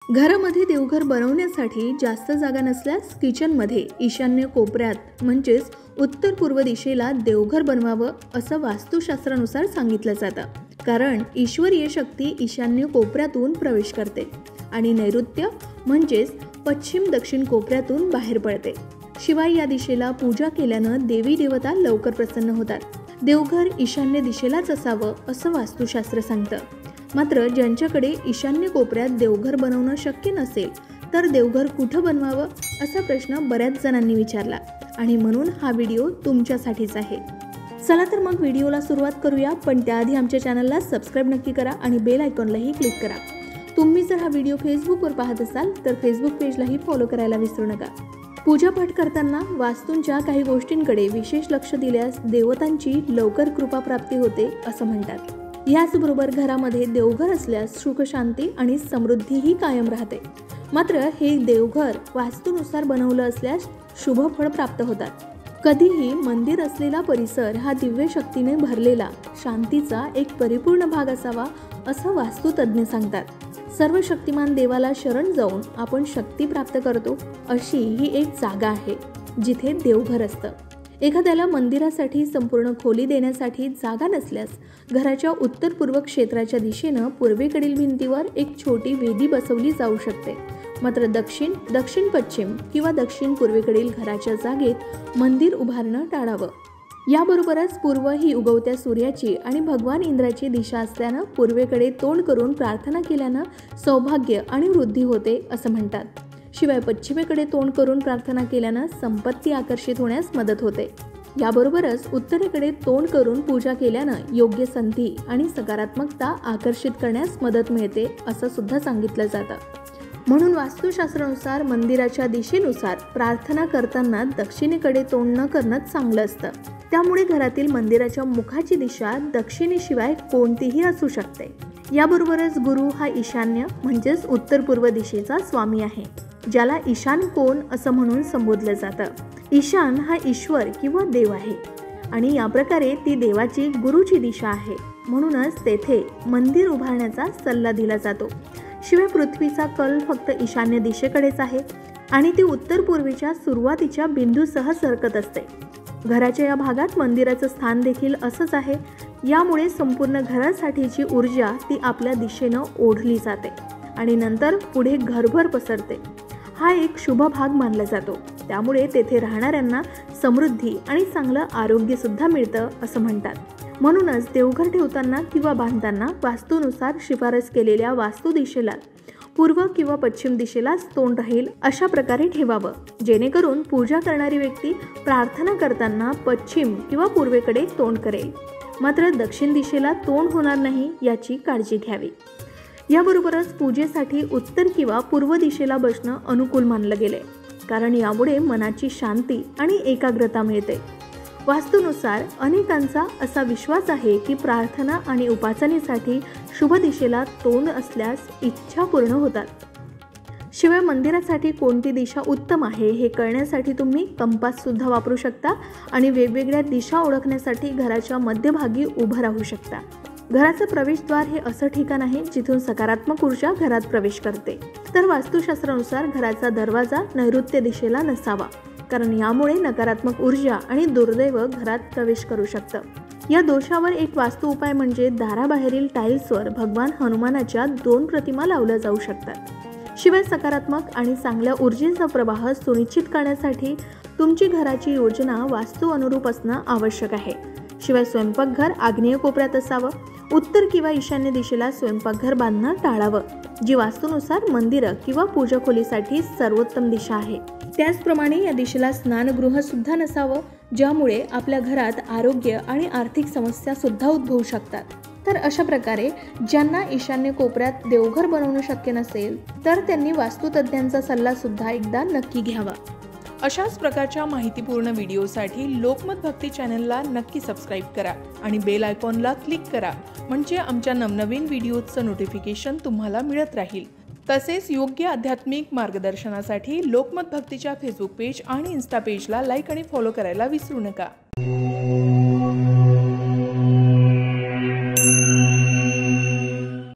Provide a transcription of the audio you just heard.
घरामध्ये देवघर बनवण्यासाठी जास्त जागा नसल्यास किचनमध्ये ईशान्य कोपऱ्यात म्हणजेच उत्तर पूर्व दिशेला देवघर बनवावं असं वास्तुशास्त्रानुसार सांगितलं जातं। कारण ईश्वरीय शक्ती ईशान्य कोपऱ्यातून प्रवेश करते आणि नैऋत्य म्हणजेच पश्चिम दक्षिण कोपऱ्यातून बाहेर पडते। शिवाय या दिशेला पूजा केल्यानं देवी देवता लवकर प्रसन्न होतात। देवघर ईशान्य दिशेलाच असावं असं वास्तुशास्त्र सांगतं। मात्र ज्यांच्याकडे ईशान्य कोपऱ्यात देवघर बनवणं शक्य नसेल तर देवघर कुठं बनवावं असा प्रश्न बऱ्याच जणांनी विचारला आणि म्हणून हा व्हिडिओ तुमच्यासाठीच आहे। चला तर मग व्हिडिओला सुरुवात करूया, पण त्याआधी आमच्या चॅनलला सबस्क्राइब नक्की करा आणि बेल आयकॉनलाही क्लिक करा। तुम्ही जर हा व्हिडिओ फेसबुकवर पाहत असाल तर फेसबुक पेजलाही फॉलो करायला विसरू नका। पूजापाठ करताना वास्तूंच्या काही गोष्टींकडे विशेष लक्ष दिल्यास देवतांची लवकर कृपा प्राप्ती होते असं म्हणतात। याचबरोबर घरामध्ये देवघर असल्यास सुख शांती आणि समृद्धीही कायम राहते। मात्र हे देवघर वास्तूनुसार बनवलं असल्यास शुभ फळ प्राप्त होतात। कधीही मंदिर असलेला परिसर हा दिव्य शक्तीने भरलेला शांतीचा एक परिपूर्ण भाग असावा असं वास्तुतज्ञ सांगतात। सर्व शक्तिमान देवाला शरण जाऊन आपण शक्ती प्राप्त करतो अशी ही एक जागा आहे जिथे देवघर असतं। एखाद्याला मंदिरासाठी संपूर्ण खोली देण्यासाठी जागा नसल्यास घराच्या उत्तर पूर्व क्षेत्राच्या दिशेनं पूर्वेकडील भिंतीवर एक छोटी वेदी बसवली जाऊ शकते। मात्र दक्षिण पश्चिम किंवा दक्षिण पूर्वेकडील घराच्या जागेत मंदिर उभारणं टाळावं। याबरोबरच पूर्व ही उगवत्या सूर्याची आणि भगवान इंद्राची दिशा असल्यानं पूर्वेकडे तोंड करून प्रार्थना केल्यानं सौभाग्य आणि वृद्धी होते असं म्हणतात। शिवाय पश्चिमेकडे तोंड करून प्रार्थना केल्यानं संपत्ती आकर्षित होण्यास मदत होते। याबरोबरच उत्तरेकडे तोंड करून पूजा केल्यानं योग्य संधी आणि सकारात्मकता आकर्षित करण्यास मदत मिळते असं सुद्धा सांगितलं जातं। म्हणून वास्तुशास्त्रानुसार मंदिराच्या दिशेनुसार प्रार्थना करताना दक्षिणेकडे तोंड न करणं चांगलं असतं। त्यामुळे घरातील मंदिराच्या मुखाची दिशा दक्षिणेशिवाय कोणतीही असू शकते। याबरोबरच गुरु हा ईशान्य म्हणजेच उत्तर पूर्व दिशेचा स्वामी आहे, ज्याला ईशान कोण असं म्हणून संबोधलं जातं। ईशान हा ईश्वर किंवा देव आहे आणि या प्रकारे ती देवाची गुरुची दिशा आहे, म्हणूनच तेथे मंदिर उभारण्याचा सल्ला दिला जातो। शिवाय पृथ्वीचा कल फक्त ईशान्य दिशेकडेच आहे आणि ती उत्तर पूर्वेच्या सुरुवातीच्या बिंदूसह सरकत असते। घराच्या या भागात मंदिराचं स्थान देखील असंच आहे। यामुळे संपूर्ण घरासाठीची ऊर्जा ती आपल्या दिशेनं ओढली जाते आणि नंतर पुढे घरभर पसरते। हा एक शुभ भाग मानला जातो। त्यामुळे तेथे राहणाऱ्यांना समृद्धी आणि चांगलं आरोग्य सुद्धा मिळतं असं म्हणतात। म्हणूनच देवघर ठेवताना किंवा बांधताना वास्तूनुसार शिफारस केलेल्या वास्तू दिशेला पूर्व किंवा पश्चिम दिशेलाच तोंड राहील अशा प्रकारे ठेवावं, जेणेकरून पूजा करणारी व्यक्ती प्रार्थना करताना पश्चिम किंवा पूर्वेकडे तोंड करेल, मात्र दक्षिण दिशेला तोंड होणार नाही याची काळजी घ्यावी। याबरोबरच पूजेसाठी उत्तर किंवा पूर्व दिशेला बसणं अनुकूल मानलं गेले, कारण यामुळे मनाची शांती आणि एकाग्रता मिळते। वास्तूनुसार अनेकांचा असा विश्वास आहे की प्रार्थना आणि उपासनेसाठी शुभ दिशेला तोंड असल्यास इच्छा पूर्ण होतात। शिवाय मंदिरासाठी कोणती दिशा उत्तम आहे हे कळण्यासाठी तुम्ही कंपास सुद्धा वापरू शकता आणि वेगवेगळ्या दिशा ओळखण्यासाठी घराच्या मध्यभागी उभं राहू शकता। घराचं प्रवेशद्वार हे असं ठिकाण आहे जिथून सकारात्मक ऊर्जा घरात प्रवेश करते। तर वास्तुशास्त्रानुसार घराचा दरवाजा नैऋत्य दिशेला नसावा, कारण यामुळे नकारात्मक ऊर्जा आणि दुर्दैव घरात प्रवेश करू शकतं। या दोषावर एक वास्तू उपाय म्हणजे दाराबाहेरील टाईल्सवर भगवान हनुमानाच्या 2 प्रतिमा लावल्या जाऊ शकतात। शिवाय सकारात्मक आणि चांगल्या ऊर्जेचा प्रवाह सुनिश्चित करण्यासाठी तुमची घराची योजना वास्तू अनुरूप असणं आवश्यक आहे। शिवाय स्वयंपाकघर आग्नेय कोपऱ्यात असावं। उत्तर किंवा ईशान्य दिशेला स्वयंपाकघर बांधणं टाळावं, जी वास्तूनुसार मंदिरं किंवा पूजा खोलीसाठी सर्वोत्तम दिशा आहे। त्याचप्रमाणे या दिशेला स्नानगृह सुद्धा नसावं, ज्यामुळे आपल्या घरात आरोग्य आणि आर्थिक समस्या सुद्धा उद्भवू शकतात। तर अशा प्रकारे ज्यांना ईशान्य कोपऱ्यात देवघर बनवणं शक्य नसेल तर त्यांनी वास्तुतज्ञांचा सल्ला सुद्धा एकदा नक्की घ्यावा। अशाच प्रकारच्या माहितीपूर्ण व्हिडिओसाठी लोकमत भक्ती चॅनलला नक्की सबस्क्राइब करा आणि बेल आयकॉनला क्लिक करा, म्हणजे आमच्या नवनवीन व्हिडिओचं नोटिफिकेशन तुम्हाला मिळत राहील। तसेच योग्य आध्यात्मिक मार्गदर्शनासाठी लोकमत भक्तीच्या फेसबुक पेज आणि इन्स्टा पेजला लाईक आणि फॉलो करायला विसरू नका।